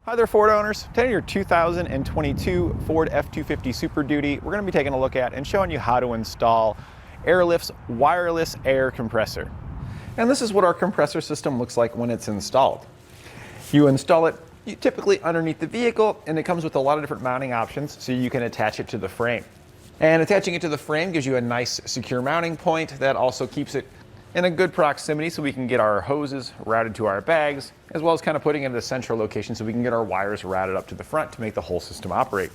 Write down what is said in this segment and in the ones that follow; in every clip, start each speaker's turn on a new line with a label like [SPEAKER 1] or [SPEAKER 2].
[SPEAKER 1] Hi there, Ford owners. Today, your 2022 Ford F250 Super Duty, we're going to be taking a look at and showing you how to install Airlift's wireless air compressor. And this is what our compressor system looks like when it's installed. You install it typically underneath the vehicle, and it comes with a lot of different mounting options so you can attach it to the frame. And attaching it to the frame gives you a nice secure mounting point that also keeps it in a good proximity so we can get our hoses routed to our bags, as well as kind of putting it in a central location so we can get our wires routed up to the front to make the whole system operate.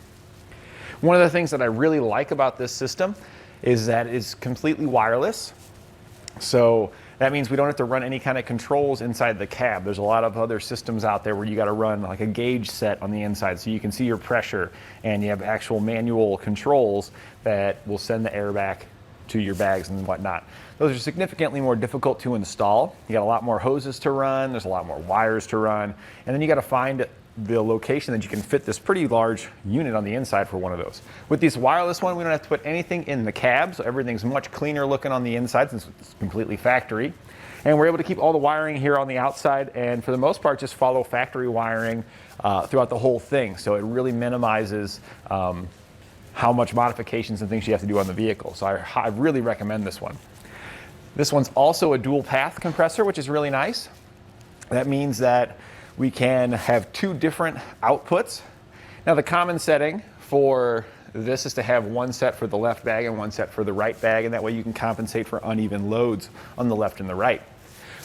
[SPEAKER 1] One of the things that I really like about this system is that it's completely wireless. So that means we don't have to run any kind of controls inside the cab. There's a lot of other systems out there where you got to run like a gauge set on the inside so you can see your pressure, and you have actual manual controls that will send the air back to your bags and whatnot. Those are significantly more difficult to install. You got a lot more hoses to run, there's a lot more wires to run, and then you got to find the location that you can fit this pretty large unit on the inside for one of those. With this wireless one, we don't have to put anything in the cab, so everything's much cleaner looking on the inside since it's completely factory. And we're able to keep all the wiring here on the outside, and for the most part just follow factory wiring throughout the whole thing. So it really minimizes how much modifications and things you have to do on the vehicle. So I really recommend this one. This one's also a dual path compressor, which is really nice. That means that we can have two different outputs. Now the common setting for this is to have one set for the left bag and one set for the right bag, and that way you can compensate for uneven loads on the left and the right.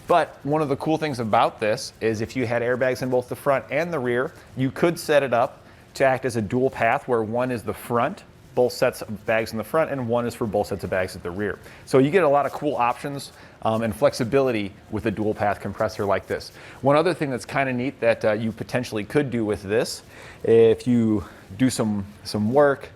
[SPEAKER 1] But one of the cool things about this is if you had airbags in both the front and the rear, you could set it up to act as a dual path where one is the front, both sets of bags in the front, and one is for both sets of bags at the rear. So you get a lot of cool options and flexibility with a dual path compressor like this. One other thing that's kind of neat that you potentially could do with this, if you do some work,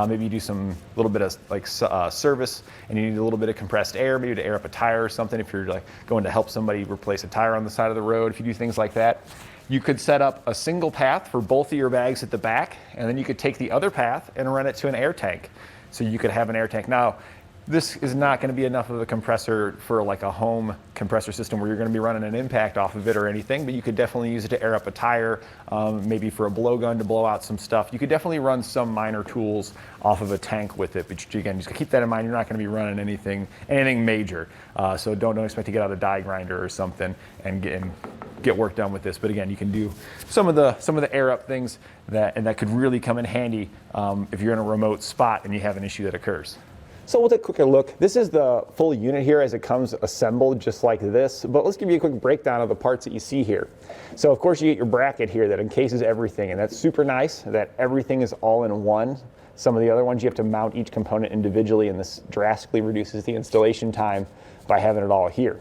[SPEAKER 1] maybe you do some little bit of like service and you need a little bit of compressed air, maybe to air up a tire or something, if you're like going to help somebody replace a tire on the side of the road, if you do things like that, you could set up a single path for both of your bags at the back, and then you could take the other path and run it to an air tank. So you could have an air tank. Now, this is not going to be enough of a compressor for like a home compressor system where you're going to be running an impact off of it or anything, but you could definitely use it to air up a tire, maybe for a blowgun to blow out some stuff. You could definitely run some minor tools off of a tank with it, but again, just keep that in mind. You're not going to be running anything major, so don't expect to get out a die grinder or something and get work done with this. But again, you can do some of the air up things that could really come in handy if you're in a remote spot and you have an issue that occurs. So we'll take a quicker look. This is the full unit here as it comes assembled just like this, but let's give you a quick breakdown of the parts that you see here. So of course you get your bracket here that encases everything, and that's super nice that everything is all in one. Some of the other ones you have to mount each component individually, and this drastically reduces the installation time by having it all here.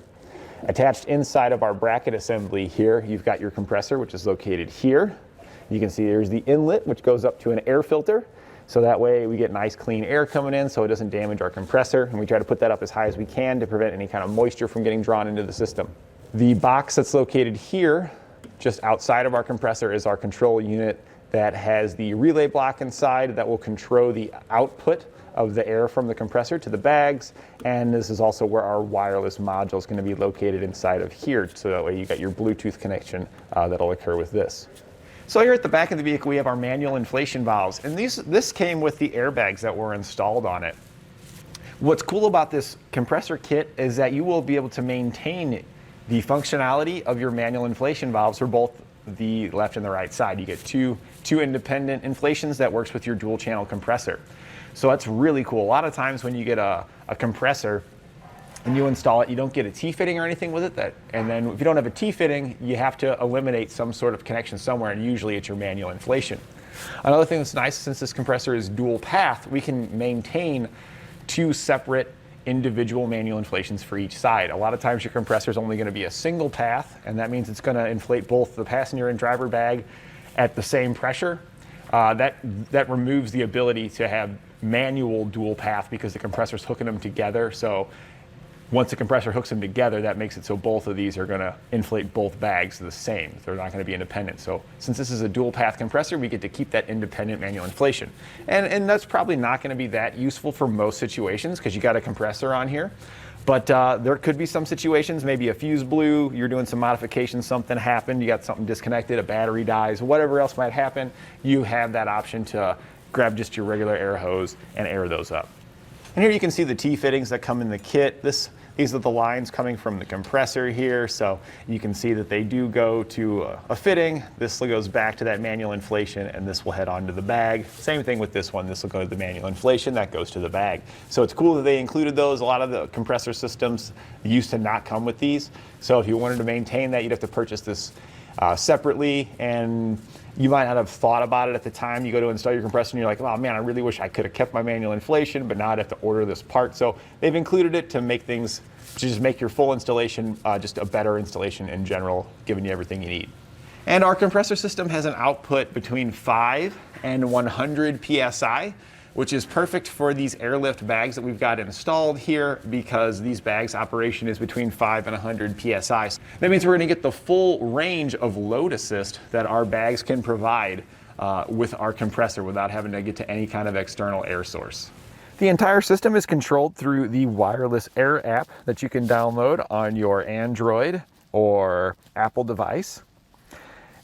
[SPEAKER 1] Attached inside of our bracket assembly here, you've got your compressor, which is located here. You can see there's the inlet, which goes up to an air filter. So that way we get nice clean air coming in so it doesn't damage our compressor, and we try to put that up as high as we can to prevent any kind of moisture from getting drawn into the system. The box that's located here, just outside of our compressor, is our control unit that has the relay block inside that will control the output of the air from the compressor to the bags, and this is also where our wireless module is going to be located inside of here, so that way you got your Bluetooth connection that'll occur with this. So here at the back of the vehicle we have our manual inflation valves, and this came with the airbags that were installed on it. What's cool about this compressor kit is that you will be able to maintain the functionality of your manual inflation valves for both the left and the right side. You get two independent inflations that works with your dual channel compressor. So that's really cool. A lot of times when you get a compressor and you install it, you don't get a T-fitting or anything with it, and then if you don't have a T-fitting, you have to eliminate some sort of connection somewhere, and usually it's your manual inflation. Another thing that's nice, since this compressor is dual path, we can maintain two separate individual manual inflations for each side. A lot of times your compressor is only going to be a single path, and that means it's going to inflate both the passenger and driver bag at the same pressure. That removes the ability to have manual dual path because the compressor is hooking them together. So once the compressor hooks them together, that makes it so both of these are going to inflate both bags the same. They're not going to be independent. So since this is a dual path compressor, we get to keep that independent manual inflation. And that's probably not going to be that useful for most situations because you got a compressor on here. But there could be some situations, maybe a fuse blew, you're doing some modifications, something happened, you got something disconnected, a battery dies, whatever else might happen, you have that option to grab just your regular air hose and air those up. And here you can see the T-fittings that come in the kit. These are the lines coming from the compressor here, so you can see that they do go to a fitting. This goes back to that manual inflation, and this will head onto the bag. Same thing with this one. This will go to the manual inflation, that goes to the bag. So it's cool that they included those. A lot of the compressor systems used to not come with these. So if you wanted to maintain that, you'd have to purchase this separately, and you might not have thought about it at the time. You go to install your compressor and you're like, oh man, I really wish I could have kept my manual inflation, but now I'd have to order this part. So they've included it to make things, to just make your full installation just a better installation in general, giving you everything you need. And our compressor system has an output between 5 and 100 PSI, which is perfect for these airlift bags that we've got installed here, because these bags operation is between 5 and 100 PSI. That means we're gonna get the full range of load assist that our bags can provide with our compressor without having to get to any kind of external air source. The entire system is controlled through the WirelessAIR app that you can download on your Android or Apple device.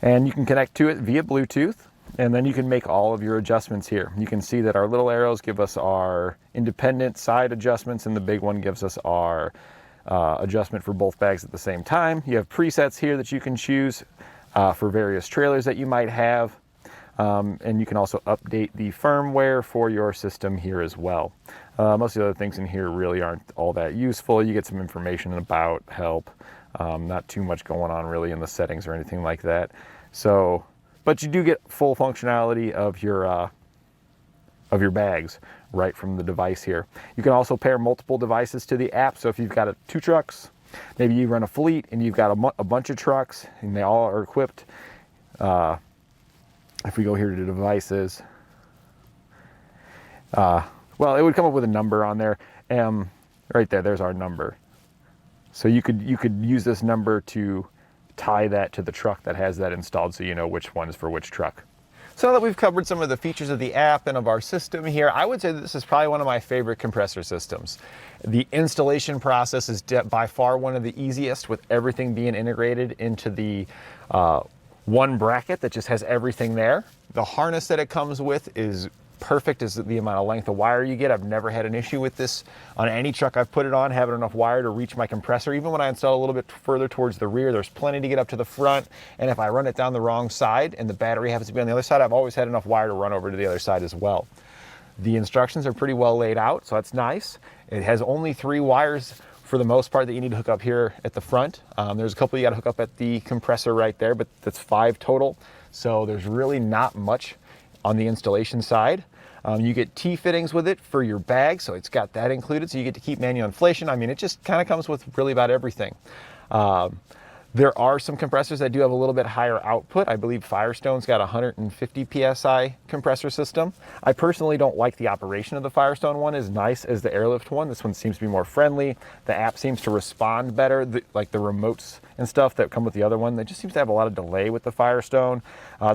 [SPEAKER 1] And you can connect to it via Bluetooth. And then you can make all of your adjustments here. You can see that our little arrows give us our independent side adjustments, and the big one gives us our adjustment for both bags at the same time. You have presets here that you can choose for various trailers that you might have. And you can also update the firmware for your system here as well. Most of the other things in here really aren't all that useful. You get some information about help, not too much going on really in the settings or anything like that. So, but you do get full functionality of your bags right from the device here. You can also pair multiple devices to the app. So if you've got 2 trucks, maybe you run a fleet and you've got a bunch of trucks and they all are equipped. If we go here to devices, well, it would come up with a number on there. Right there, there's our number. So you could use this number to tie that to the truck that has that installed, so you know which one's for which truck. So now that we've covered some of the features of the app and of our system here, I would say that this is probably one of my favorite compressor systems. The installation process is by far one of the easiest, with everything being integrated into the one bracket that just has everything there. The harness that it comes with is perfect as the amount of length of wire you get. I've never had an issue with this on any truck I've put it on, having enough wire to reach my compressor. Even when I install a little bit further towards the rear, there's plenty to get up to the front. And if I run it down the wrong side and the battery happens to be on the other side, I've always had enough wire to run over to the other side as well. The instructions are pretty well laid out, so that's nice. It has only 3 wires for the most part that you need to hook up here at the front. There's a couple you got to hook up at the compressor right there, but that's 5 total. So there's really not much on the installation side. You get T-fittings with it for your bag, so it's got that included, so you get to keep manual inflation. I mean, it just kind of comes with really about everything. There are some compressors that do have a little bit higher output. I believe Firestone's got a 150 PSI compressor system. I personally don't like the operation of the Firestone one as nice as the Airlift one. This one seems to be more friendly. The app seems to respond better, like the remotes and stuff that come with the other one. That just seems to have a lot of delay with the Firestone.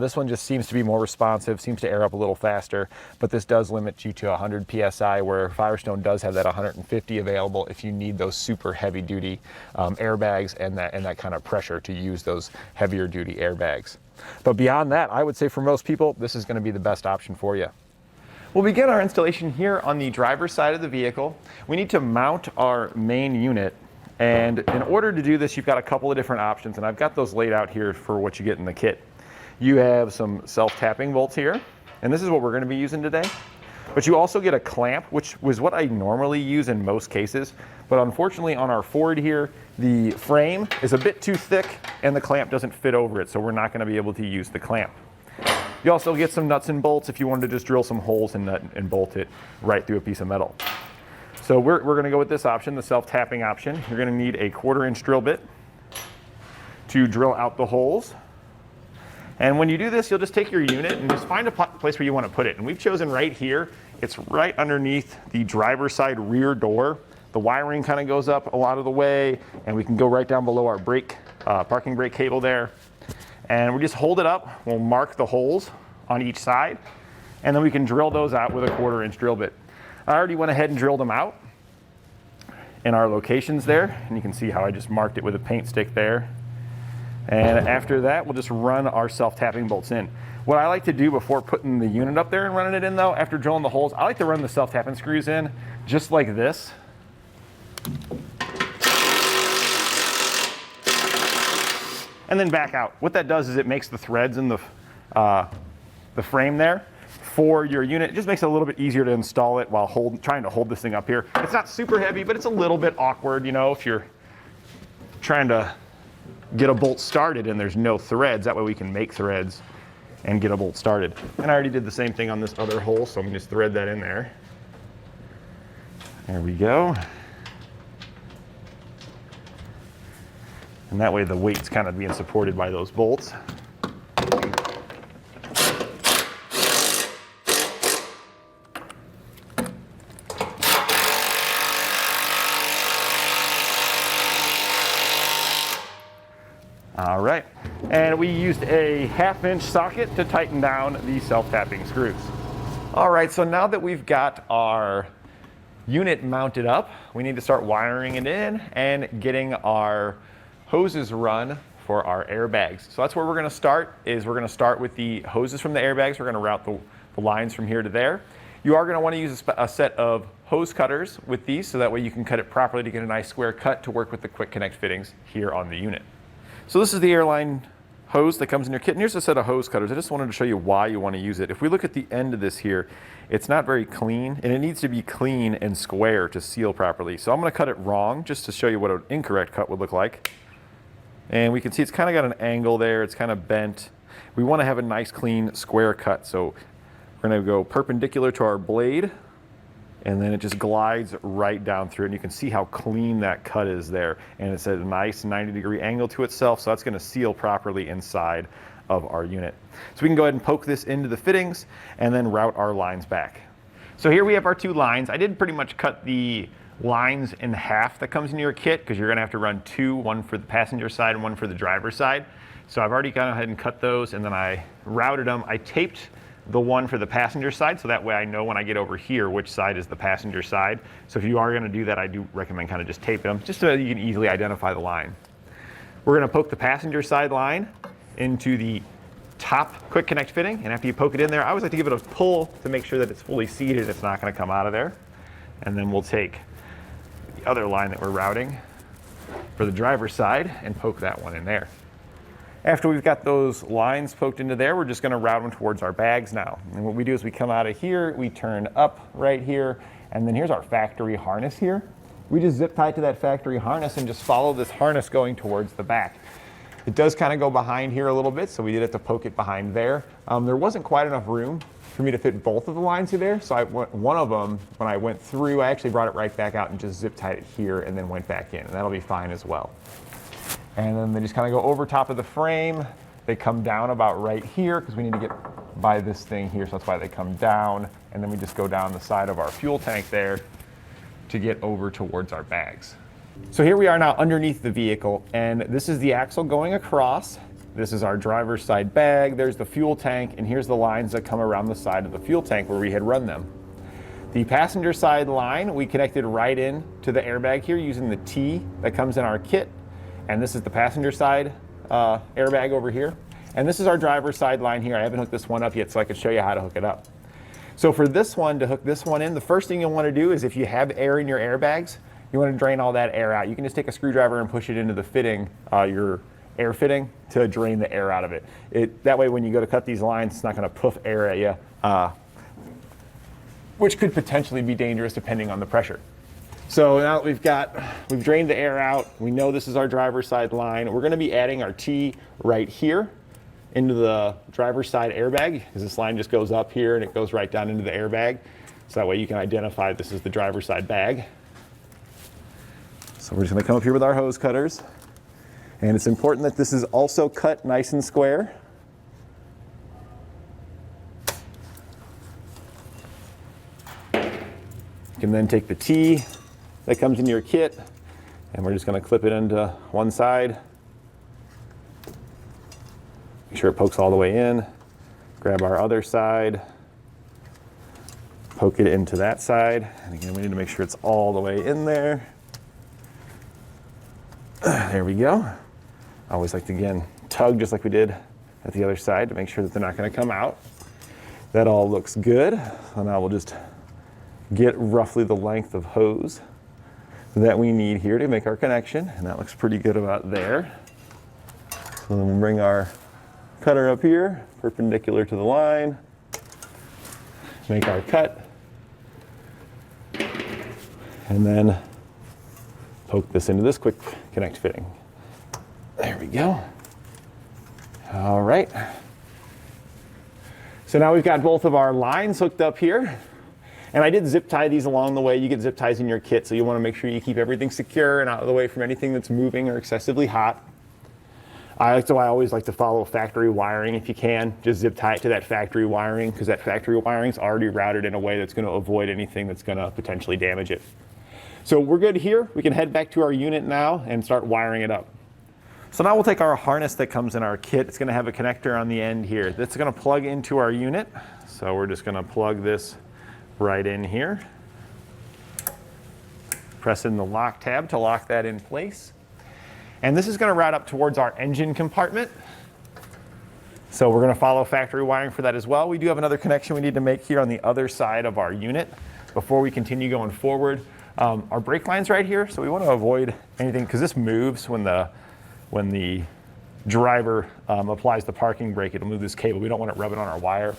[SPEAKER 1] This one just seems to be more responsive, seems to air up a little faster, but this does limit you to 100 PSI, where Firestone does have that 150 available if you need those super heavy duty airbags and that kind of pressure to use those heavier duty airbags. But beyond that, I would say for most people, this is going to be the best option for you. We'll begin our installation here on the driver's side of the vehicle. We need to mount our main unit, and in order to do this, you've got a couple of different options, and I've got those laid out here for what you get in the kit. You have some self-tapping bolts here, and this is what we're going to be using today. But you also get a clamp, which was what I normally use in most cases. But unfortunately on our Ford here, the frame is a bit too thick and the clamp doesn't fit over it, so we're not going to be able to use the clamp. You also get some nuts and bolts if you wanted to just drill some holes and bolt it right through a piece of metal. So we're going to go with this option, the self-tapping option. You're going to need a 1/4-inch drill bit to drill out the holes. And when you do this, you'll just take your unit and just find a place where you want to put it. And we've chosen right here. It's right underneath the driver's side rear door. The wiring kind of goes up a lot of the way, and we can go right down below our parking brake cable there. And we just hold it up. We'll mark the holes on each side, and then we can drill those out with a 1/4-inch drill bit. I already went ahead and drilled them out. in our locations there, and you can see how I just marked it with a paint stick there. And after that, we'll just run our self-tapping bolts in. What I like to do before putting the unit up there and running it in though, after drilling the holes, I like to run the self-tapping screws in just like this. And then back out. What that does is it makes the threads in the frame there for your unit. It just makes it a little bit easier to install it while trying to hold this thing up here. It's not super heavy, but it's a little bit awkward, you know, if you're trying to get a bolt started and there's no threads. That way we can make threads and get a bolt started. And I already did the same thing on this other hole, so I'm gonna just thread that in there. There we go. And that way the weight's kind of being supported by those bolts. All right, and we used a 1/2-inch socket to tighten down the self-tapping screws. All right, so now that we've got our unit mounted up, we need to start wiring it in and getting our hoses run for our airbags. So that's where we're gonna start, is we're gonna start with the hoses from the airbags. We're gonna route the lines from here to there. You are gonna wanna use a set of hose cutters with these, so that way you can cut it properly to get a nice square cut to work with the quick connect fittings here on the unit. So this is the airline hose that comes in your kit, and here's a set of hose cutters. I just wanted to show you why you want to use it. If we look at the end of this here, it's not very clean, and it needs to be clean and square to seal properly. So I'm going to cut it wrong just to show you what an incorrect cut would look like. And we can see it's kind of got an angle there, it's kind of bent. We want to have a nice clean square cut, so we're going to go perpendicular to our blade, and then it just glides right down through it, and you can see how clean that cut is there. And it's at a nice 90-degree angle to itself, so that's gonna seal properly inside of our unit. So we can go ahead and poke this into the fittings and then route our lines back. So here we have our two lines. I did pretty much cut the lines in half that comes in your kit, because you're gonna have to run two, one for the passenger side and one for the driver's side. So I've already gone ahead and cut those, and then I routed them. I taped the one for the passenger side, so that way I know when I get over here which side is the passenger side. So if you are going to do that, I do recommend kind of just taping them, just so that you can easily identify the line. We're going to poke the passenger side line into the top quick connect fitting, and after you poke it in there, I always like to give it a pull to make sure that it's fully seated, it's not going to come out of there. And then we'll take the other line that we're routing for the driver's side and poke that one in there. After we've got those lines poked into there, we're just gonna route them towards our bags now. And what we do is we come out of here, we turn up right here, and then here's our factory harness here. We just zip tie to that factory harness and just follow this harness going towards the back. It does kind of go behind here a little bit, so we did have to poke it behind there. There wasn't quite enough room for me to fit both of the lines through there, so one of them, when I went through, I actually brought it right back out and just zip tied it here and then went back in, and that'll be fine as well. And then they just kind of go over top of the frame. They come down about right here, because we need to get by this thing here, so that's why they come down. And then we just go down the side of our fuel tank there to get over towards our bags. So here we are now underneath the vehicle, and this is the axle going across. This is our driver's side bag. There's the fuel tank, and here's the lines that come around the side of the fuel tank where we had run them. The passenger side line, we connected right in to the airbag here using the T that comes in our kit. And this is the passenger side airbag over here. And this is our driver's side line here. I haven't hooked this one up yet, so I can show you how to hook it up. So for this one, to hook this one in, the first thing you'll want to do is, if you have air in your airbags, you want to drain all that air out. You can just take a screwdriver and push it into the fitting, your air fitting, to drain the air out of it. That way when you go to cut these lines, it's not going to poof air at you, which could potentially be dangerous depending on the pressure. So now that we've drained the air out, we know this is our driver's side line. We're going to be adding our T right here into the driver's side airbag, because this line just goes up here and it goes right down into the airbag. So that way you can identify this is the driver's side bag. So we're just going to come up here with our hose cutters. And it's important that this is also cut nice and square. You can then take the T that comes in your kit, and we're just going to clip it into one side. Make sure it pokes all the way in. Grab our other side, poke it into that side. And again, we need to make sure it's all the way in there. There we go. I always like to, again, tug just like we did at the other side to make sure that they're not going to come out. That all looks good. So now we'll just get roughly the length of hose that we need here to make our connection, and that looks pretty good about there. So then we'll bring our cutter up here, perpendicular to the line, make our cut, and then poke this into this quick connect fitting. There we go. All right. So now we've got both of our lines hooked up here. And I did zip tie these along the way. You get zip ties in your kit, so you want to make sure you keep everything secure and out of the way from anything that's moving or excessively hot. So I always like to follow factory wiring if you can. Just zip tie it to that factory wiring, because that factory wiring is already routed in a way that's going to avoid anything that's going to potentially damage it. So we're good here. We can head back to our unit now and start wiring it up. So now we'll take our harness that comes in our kit. It's going to have a connector on the end here. That's going to plug into our unit. So we're just going to plug this right in here. Press in the lock tab to lock that in place. And this is going to route up towards our engine compartment. So we're going to follow factory wiring for that as well. We do have another connection we need to make here on the other side of our unit before we continue going forward. Our brake line's right here, so we want to avoid anything, because this moves when the driver applies the parking brake. It'll move this cable. We don't want it rubbing on our wire.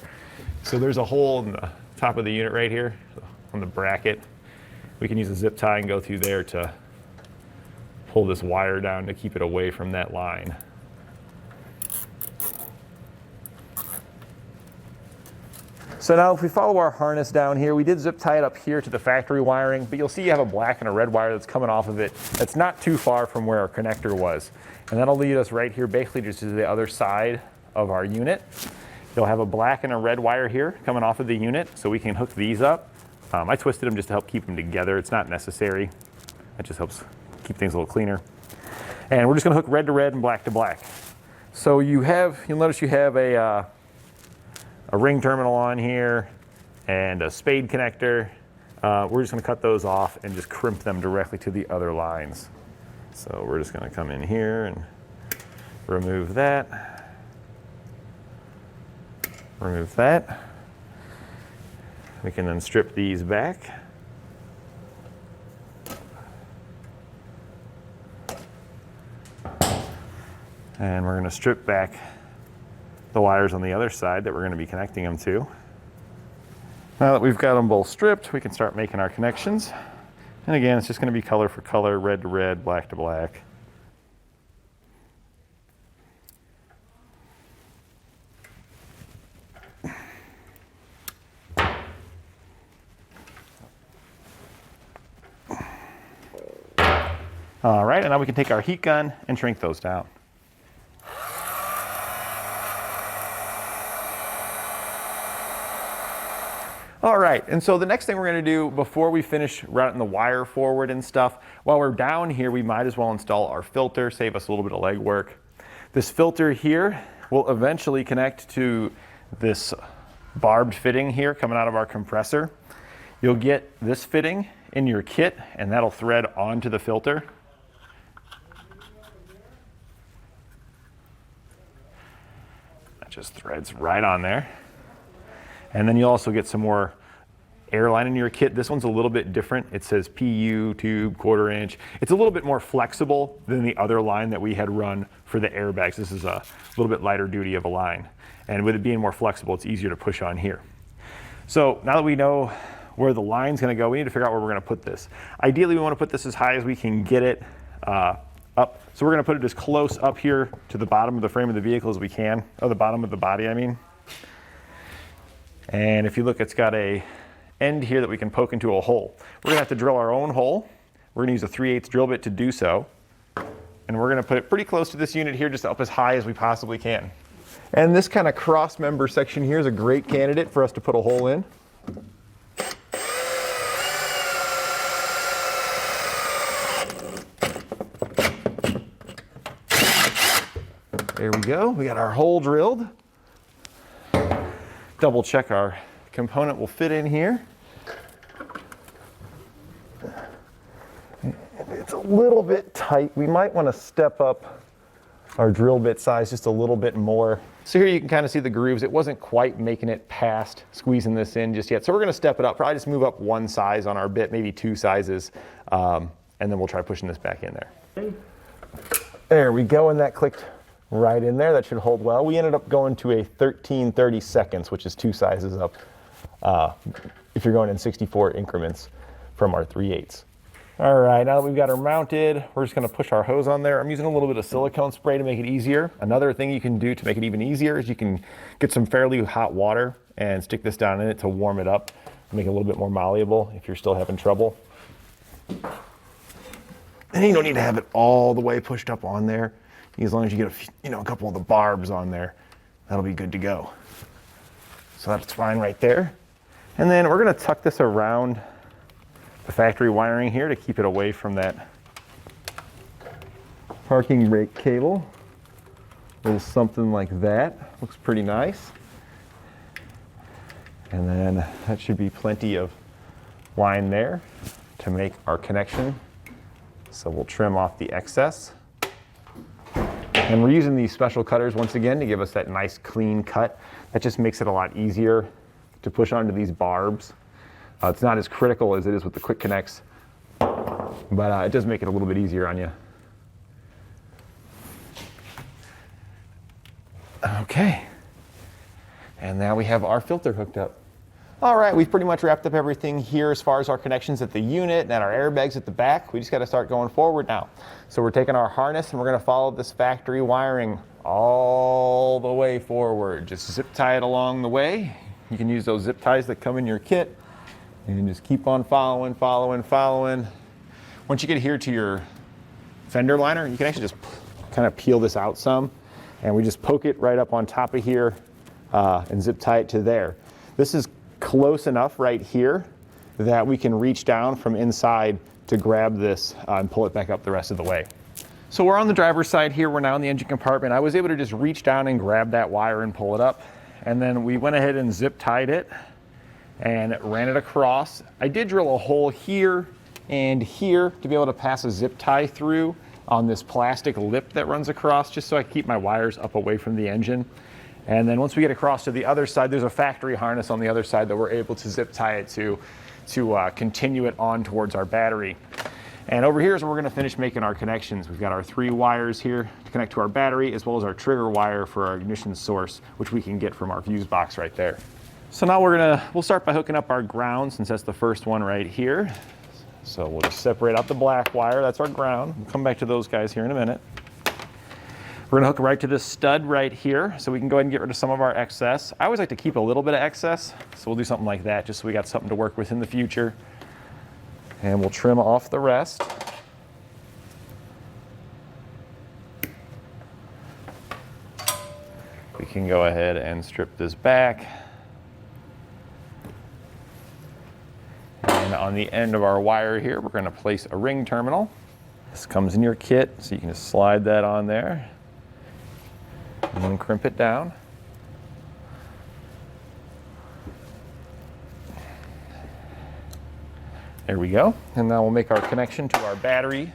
[SPEAKER 1] So there's a hole in the top of the unit right here on the bracket. We can use a zip tie and go through there to pull this wire down to keep it away from that line. So now if we follow our harness down here, we did zip tie it up here to the factory wiring, but you'll see you have a black and a red wire that's coming off of it. That's not too far from where our connector was. And that'll lead us right here, basically just to the other side of our unit. You'll have a black and a red wire here coming off of the unit, so we can hook these up. I twisted them just to help keep them together. It's not necessary. It just helps keep things a little cleaner. And we're just gonna hook red to red and black to black. So you'll notice you have a ring terminal on here and a spade connector. We're just gonna cut those off and just crimp them directly to the other lines. So we're just gonna come in here and remove that. Remove that. We can then strip these back. And we're going to strip back the wires on the other side that we're going to be connecting them to. Now that we've got them both stripped, we can start making our connections. And again, it's just going to be color for color, red to red, black to black. All right, and now we can take our heat gun and shrink those down. All right, and so the next thing we're gonna do before we finish routing the wire forward and stuff, while we're down here, we might as well install our filter, save us a little bit of legwork. This filter here will eventually connect to this barbed fitting here coming out of our compressor. You'll get this fitting in your kit, and that'll thread onto the filter. Just threads right on there. And then you also get some more airline in your kit. This one's a little bit different. It says PU tube, 1/4 inch. It's a little bit more flexible than the other line that we had run for the airbags. This is a little bit lighter duty of a line. And with it being more flexible, it's easier to push on here. So now that we know where the line's gonna go, we need to figure out where we're gonna put this. Ideally, we wanna put this as high as we can get it up. So we're gonna put it as close up here to the bottom of the frame of the vehicle as we can, or the bottom of the body, I mean. And if you look, it's got a end here that we can poke into a hole. We're gonna have to drill our own hole. We're gonna use a 3/8 drill bit to do so. And we're gonna put it pretty close to this unit here, just up as high as we possibly can. And this kind of cross member section here is a great candidate for us to put a hole in. There we go, we got our hole drilled. Double check our component will fit in here. It's a little bit tight. We might want to step up our drill bit size just a little bit more. So here you can kind of see the grooves. It wasn't quite making it past squeezing this in just yet. So we're going to step it up. Probably just move up one size on our bit, maybe two sizes, and then we'll try pushing this back in there. There we go, and that clicked right in there. That should hold well. We ended up going to a 13/32, which is two sizes up if you're going in 64 increments from our 3/8. All right, now that we've got her mounted, we're just gonna push our hose on there. I'm using a little bit of silicone spray to make it easier. Another thing you can do to make it even easier is you can get some fairly hot water and stick this down in it to warm it up, make it a little bit more malleable if you're still having trouble. And you don't need to have it all the way pushed up on there. As long as you get a couple of the barbs on there, that'll be good to go. So that's fine right there. And then we're gonna tuck this around the factory wiring here to keep it away from that parking brake cable. A little something like that. Looks pretty nice. And then that should be plenty of line there to make our connection. So we'll trim off the excess. And we're using these special cutters once again to give us that nice clean cut. That just makes it a lot easier to push onto these barbs. It's not as critical as it is with the quick connects, but it does make it a little bit easier on you. Okay, and now we have our filter hooked up. All right, we've pretty much wrapped up everything here as far as our connections at the unit and our airbags at the back. We just got to start going forward now. So we're taking our harness and we're going to follow this factory wiring all the way forward. Just zip tie it along the way. You can use those zip ties that come in your kit and just keep on following. Once you get here to your fender liner, you can actually just kind of peel this out some, and we just poke it right up on top of here and zip tie it to there. This is close enough right here that we can reach down from inside to grab this and pull it back up the rest of the way. So we're on the driver's side here. We're now in the engine compartment. I was able to just reach down and grab that wire and pull it up. And then we went ahead and zip tied it and ran it across. I did drill a hole here and here to be able to pass a zip tie through on this plastic lip that runs across, just so I keep my wires up away from the engine. And then once we get across to the other side, there's a factory harness on the other side that we're able to zip tie it to continue it on towards our battery. And over here is where we're going to finish making our connections. We've got our 3 wires here to connect to our battery, as well as our trigger wire for our ignition source, which we can get from our fuse box right there. So now we'll start by hooking up our ground, since that's the first one right here. So we'll just separate out the black wire. That's our ground. We'll come back to those guys here in a minute. We're gonna hook right to this stud right here, so we can go ahead and get rid of some of our excess. I always like to keep a little bit of excess, so we'll do something like that, just so we got something to work with in the future. And we'll trim off the rest. We can go ahead and strip this back. And on the end of our wire here, we're going to place a ring terminal. This comes in your kit, so you can just slide that on there and then crimp it down. There we go. And now we'll make our connection to our battery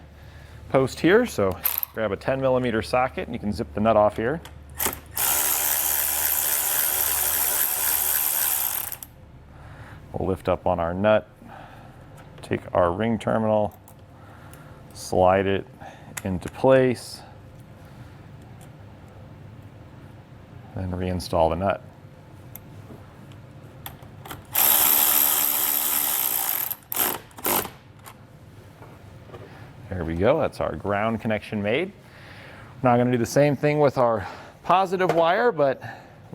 [SPEAKER 1] post here. So grab a 10mm socket and you can zip the nut off here. We'll lift up on our nut, take our ring terminal, slide it into place, and reinstall the nut. There we go, that's our ground connection made. Now I'm going to do the same thing with our positive wire, but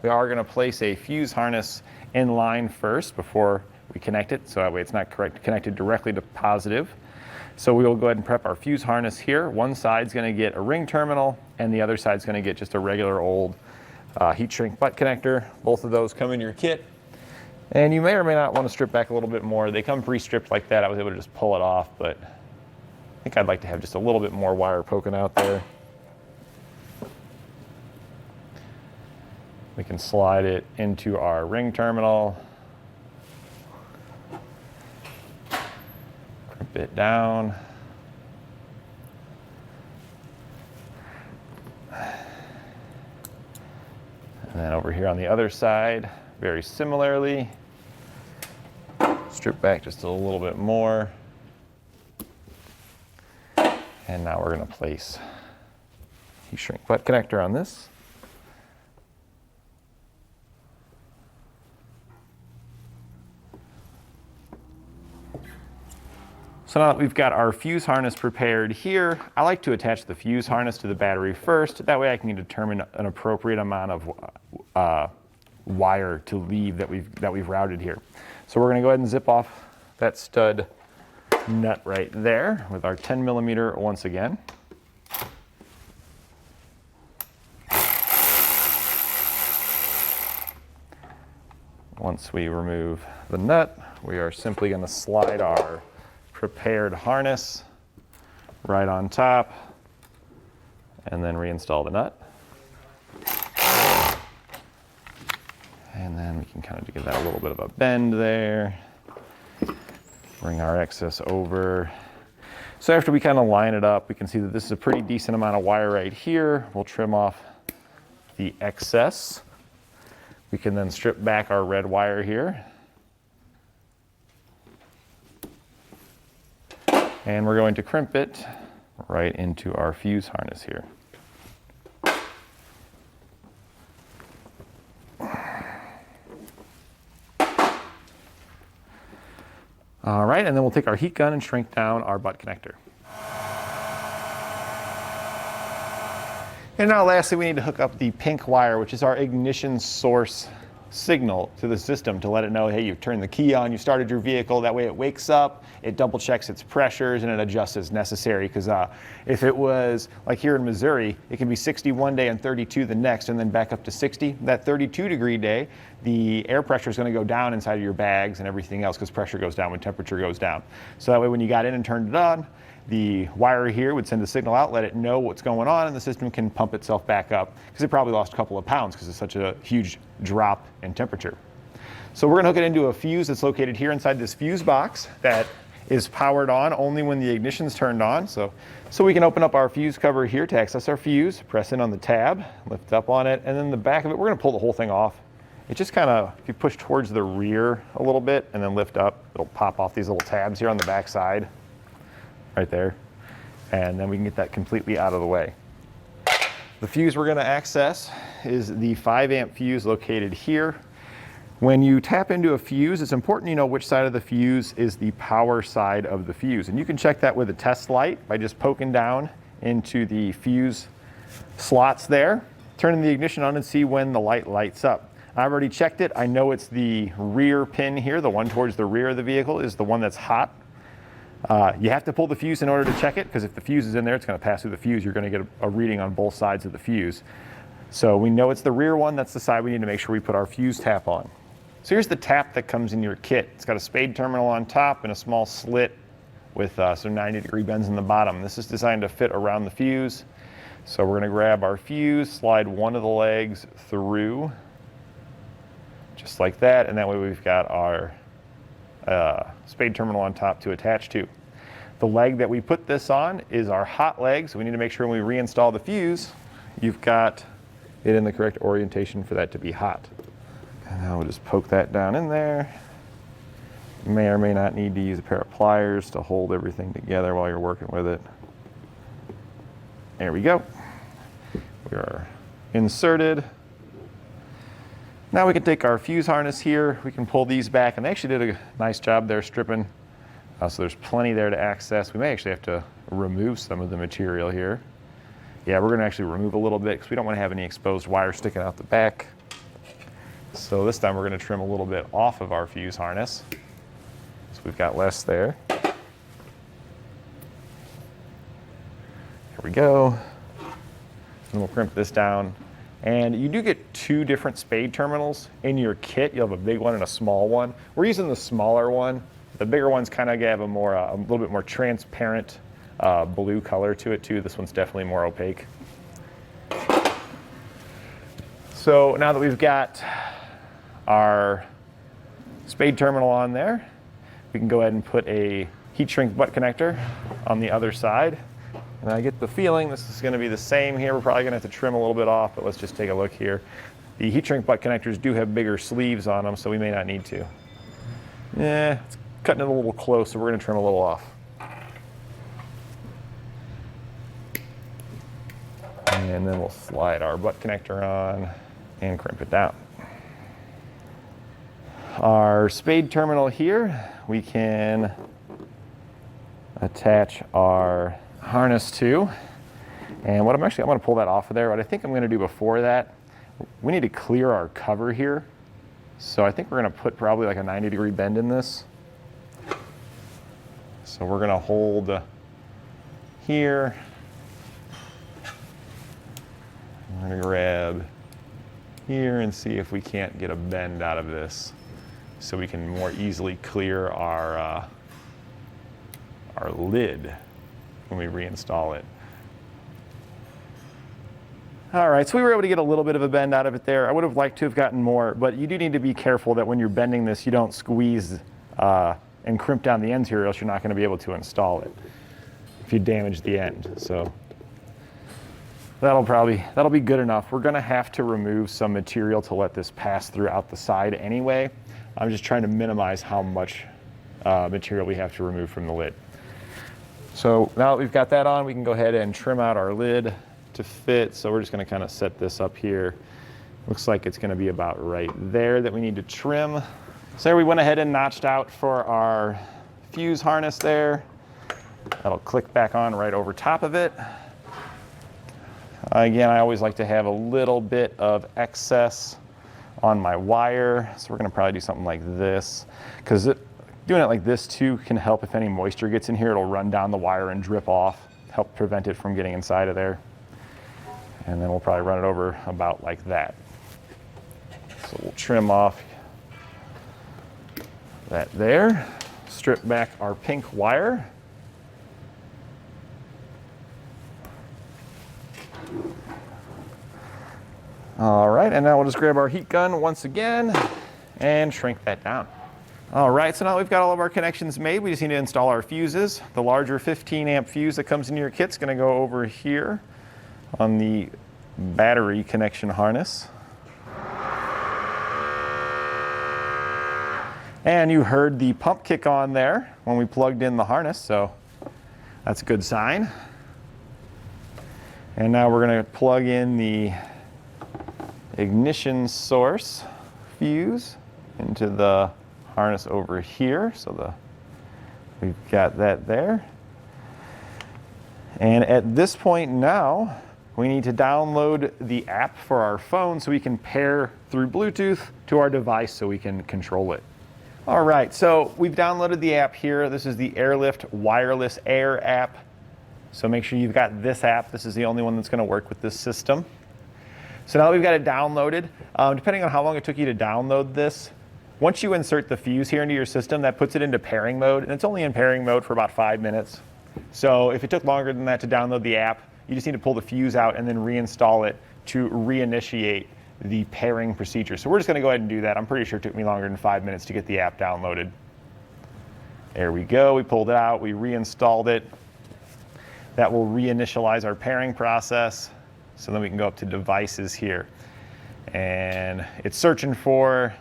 [SPEAKER 1] we are going to place a fuse harness in line first before we connect it, so that way it's not connected directly to positive. So we will go ahead and prep our fuse harness here. One side's going to get a ring terminal, and the other side's going to get just a regular old heat shrink butt connector. Both of those come in your kit, and you may or may not want to strip back a little bit more. They come pre-stripped like that. I was able to just pull it off, but I think I'd like to have just a little bit more wire poking out there. We can slide it into our ring terminal, crimp it down, And then over here on the other side, very similarly, strip back just a little bit more. And now we're going to place heat shrink butt connector on this. So now that we've got our fuse harness prepared here, I like to attach the fuse harness to the battery first. That way I can determine an appropriate amount of wire to leave that we've routed here. So we're going to go ahead and zip off that stud nut right there with our 10 millimeter once again. Once we remove the nut, we are simply going to slide our prepared harness right on top and then reinstall the nut. And then we can kind of give that a little bit of a bend there. Bring our excess over. So after we kind of line it up, we can see that this is a pretty decent amount of wire right here. We'll trim off the excess. We can then strip back our red wire here. And we're going to crimp it right into our fuse harness here. All right, and then we'll take our heat gun and shrink down our butt connector. And now lastly, we need to hook up the pink wire, which is our ignition source signal to the system to let it know, hey, you've turned the key on, you started your vehicle. That way it wakes up, it double checks its pressures, and it adjusts as necessary. Because if it was like here in Missouri, it can be 60 one day and 32 the next, and then back up to 60. That 32-degree day, the air pressure is going to go down inside of your bags and everything else because pressure goes down when temperature goes down. So that way when you got in and turned it on, the wire here would send a signal out, let it know what's going on, and the system can pump itself back up because it probably lost a couple of pounds because it's such a huge drop in temperature. So we're going to hook it into a fuse that's located here inside this fuse box that is powered on only when the ignition's turned on. So we can open up our fuse cover here to access our fuse, press in on the tab, lift up on it, and then the back of it, we're going to pull the whole thing off. It just kind of, if you push towards the rear a little bit and then lift up, it'll pop off these little tabs here on the back side. Right there, and then we can get that completely out of the way. The fuse we're going to access is the 5-amp fuse located here. When you tap into a fuse, it's important you know which side of the fuse is the power side of the fuse, and you can check that with a test light by just poking down into the fuse slots there, turning the ignition on and see when the light lights up. I've already checked it. I know it's the rear pin here, the one towards the rear of the vehicle is the one that's hot. You have to pull the fuse in order to check it, because if the fuse is in there, it's going to pass through the fuse. You're going to get a reading on both sides of the fuse. So we know it's the rear one. That's the side we need to make sure we put our fuse tap on. So here's the tap that comes in your kit. It's got a spade terminal on top and a small slit with some 90-degree bends in the bottom. This is designed to fit around the fuse. So we're going to grab our fuse, slide one of the legs through, just like that, and that way we've got our spade terminal on top to attach to. The leg that we put this on is our hot leg, so we need to make sure when we reinstall the fuse, you've got it in the correct orientation for that to be hot. And now we'll just poke that down in there. You may or may not need to use a pair of pliers to hold everything together while you're working with it. There we go. We are inserted. Now we can take our fuse harness here, we can pull these back, and they actually did a nice job there stripping. So there's plenty there to access. We may actually have to remove some of the material here. Yeah, we're going to actually remove a little bit because we don't want to have any exposed wire sticking out the back. So this time we're going to trim a little bit off of our fuse harness. So we've got less there. Here we go. And we'll crimp this down. And you do get two different spade terminals in your kit. You'll have a big one and a small one. We're using the smaller one. The bigger ones kind of have a little bit more transparent blue color to it too. This one's definitely more opaque. So now that we've got our spade terminal on there, we can go ahead and put a heat shrink butt connector on the other side. And I get the feeling this is going to be the same here. We're probably going to have to trim a little bit off, but let's just take a look here. The heat shrink butt connectors do have bigger sleeves on them, so we may not need to. Yeah, it's cutting it a little close, so we're going to trim a little off. And then we'll slide our butt connector on and crimp it down. Our spade terminal here, we can attach our harness to. And what I'm going to pull that off of there. What I think I'm going to do before that, we need to clear our cover here. So I think we're going to put probably like a 90-degree bend in this. So we're going to hold here. I'm going to grab here and see if we can't get a bend out of this so we can more easily clear our lid when we reinstall it. All right, so we were able to get a little bit of a bend out of it there. I would have liked to have gotten more, but you do need to be careful that when you're bending this, you don't squeeze and crimp down the ends here, or else you're not going to be able to install it if you damage the end. So that'll be good enough. We're going to have to remove some material to let this pass throughout the side anyway. I'm just trying to minimize how much material we have to remove from the lid. So now that we've got that on, we can go ahead and trim out our lid to fit. So we're just going to kind of set this up here. Looks like it's going to be about right there that we need to trim. So there we went ahead and notched out for our fuse harness there. That'll click back on right over top of it. Again, I always like to have a little bit of excess on my wire. So we're going to probably do something like this, because doing it like this too can help. If any moisture gets in here, it'll run down the wire and drip off, help prevent it from getting inside of there. And then we'll probably run it over about like that. So we'll trim off that there, strip back our pink wire. All right, and now we'll just grab our heat gun once again and shrink that down. All right, so now that we've got all of our connections made, we just need to install our fuses. The larger 15 amp fuse that comes in your kit's gonna go over here on the battery connection harness. And you heard the pump kick on there when we plugged in the harness, so that's a good sign. And now we're going to plug in the ignition source fuse into the harness over here. So we've got that there. And at this point now, we need to download the app for our phone so we can pair through Bluetooth to our device so we can control it. All right, so we've downloaded the app here. This is the Airlift WirelessAIR app. So make sure you've got this app. This is the only one that's going to work with this system. So now that we've got it downloaded, depending on how long it took you to download this, once you insert the fuse here into your system, that puts it into pairing mode, and it's only in pairing mode for about 5 minutes. So if it took longer than that to download the app, you just need to pull the fuse out and then reinstall it to reinitiate the pairing procedure. So we're just going to go ahead and do that. I'm pretty sure it took me longer than 5 minutes to get the app downloaded. There we go. We pulled it out. We reinstalled it. That will reinitialize our pairing process. So then we can go up to devices here. And it's searching for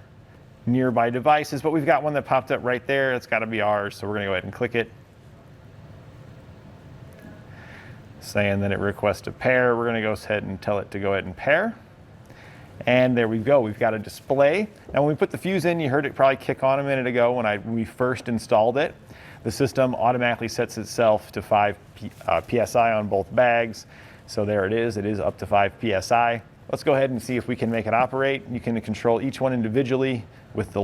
[SPEAKER 1] nearby devices, but we've got one that popped up right there. It's got to be ours. So we're going to go ahead and click it. Saying that it requests a pair. We're going to go ahead and tell it to go ahead and pair. And there we go, we've got a display. Now when we put the fuse in, you heard it probably kick on a minute ago when we first installed it. The system automatically sets itself to 5 PSI on both bags. So there it is up to 5 PSI. Let's go ahead and see if we can make it operate. You can control each one individually with the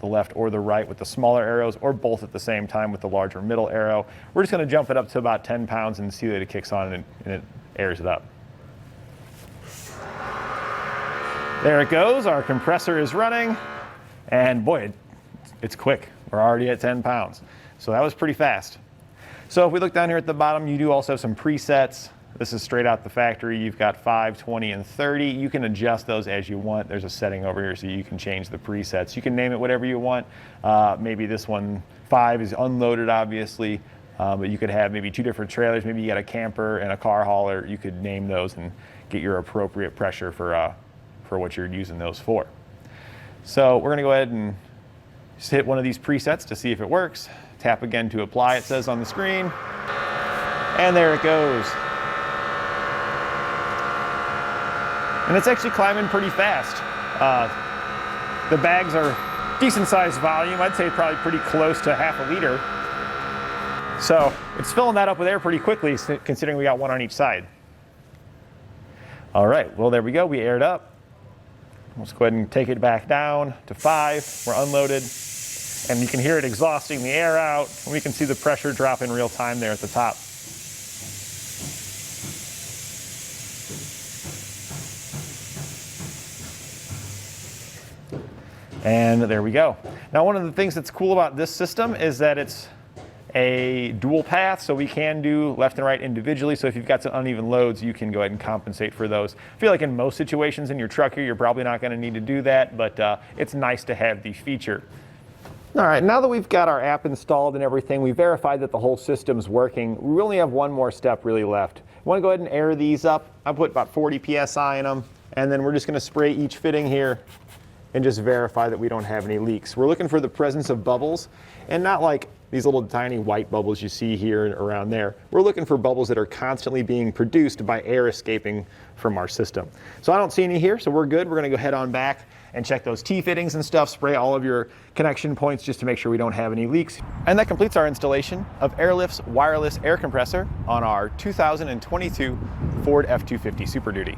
[SPEAKER 1] left or the right with the smaller arrows, or both at the same time with the larger middle arrow. We're just gonna jump it up to about 10 pounds and see that it kicks on and it airs it up. There it goes, our compressor is running, and boy, it's quick. We're already at 10 pounds. So that was pretty fast. So if we look down here at the bottom, you do also have some presets. This is straight out the factory. You've got 5, 20, and 30. You can adjust those as you want. There's a setting over here so you can change the presets. You can name it whatever you want. Maybe this one, 5 is unloaded, obviously, but you could have maybe 2 different trailers. Maybe you got a camper and a car hauler. You could name those and get your appropriate pressure for for what you're using those for. So we're gonna go ahead and just hit one of these presets to see if it works. Tap again to apply, it says on the screen. And there it goes. And it's actually climbing pretty fast. The bags are decent sized volume. I'd say probably pretty close to half a liter. So it's filling that up with air pretty quickly, considering we got one on each side. All right, well, there we go. We aired up. Let's go ahead and take it back down to 5. We're unloaded. And you can hear it exhausting the air out. And we can see the pressure drop in real time there at the top. And there we go. Now, one of the things that's cool about this system is that it's a dual path, so we can do left and right individually. So if you've got some uneven loads, you can go ahead and compensate for those. I feel like in most situations in your truck here, you're probably not gonna need to do that, but it's nice to have the feature. All right, now that we've got our app installed and everything, we verified that the whole system's working. We only have one more step really left. I wanna go ahead and air these up. I put about 40 PSI in them, and then we're just gonna spray each fitting here and just verify that we don't have any leaks. We're looking for the presence of bubbles, and not like these little tiny white bubbles you see here and around there. We're looking for bubbles that are constantly being produced by air escaping from our system. So I don't see any here, so we're good. We're gonna go head on back and check those T-fittings and stuff, spray all of your connection points just to make sure we don't have any leaks. And that completes our installation of Airlift's wireless air compressor on our 2022 Ford F250 Super Duty.